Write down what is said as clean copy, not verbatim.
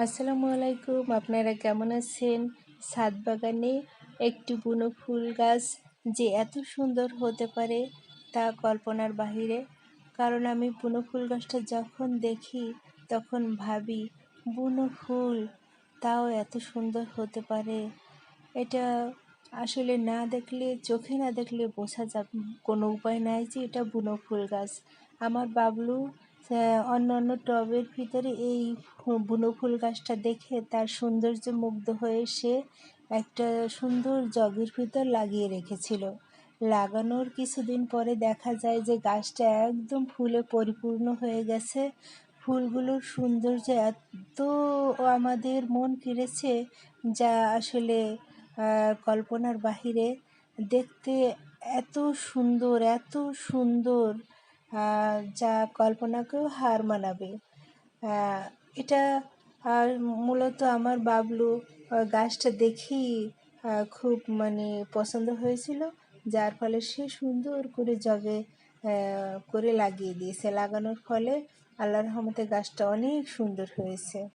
আসসালামু আলাইকুম, আপনারা কেমন আছেন? ছাদ বাগানে একটি বুনো ফুল গাছ যে এত সুন্দর হতে পারে তা কল্পনার বাহিরে। কারণ আমি বুনো ফুল গাছটা যখন দেখি তখন ভাবি, বুনো ফুল তাও এত সুন্দর হতে পারে। এটা আসলে না দেখলে, চোখে না দেখলে বোঝা যাবে কোনো উপায় নাই যে এটা বুনো ফুল গাছ। আমার বাবলু অন্য অন্য টবের ভিতরে এই বুনো ফুল গাছটা দেখে তার সৌন্দর্যে মুগ্ধ হয়ে সে একটা সুন্দর জগের ভিতর লাগিয়ে রেখেছিল। লাগানোর কিছুদিন পরে দেখা যায় যে গাছটা একদম ফুলে পরিপূর্ণ হয়ে গেছে। ফুলগুলোর সৌন্দর্য এত আমাদের মন কেড়েছে, যা আসলে কল্পনার বাহিরে। দেখতে এত সুন্দর, এত সুন্দর, যা কল্পনাকেও হার মানাবে। এটা মূলত আমার বাবলু গাছটা দেখেই খুব পছন্দ হয়েছিল, যার ফলে সে সুন্দর করে জগে করে লাগিয়ে দিয়েছে। লাগানোর ফলে আল্লাহর রহমতে গাছটা অনেক সুন্দর হয়েছে।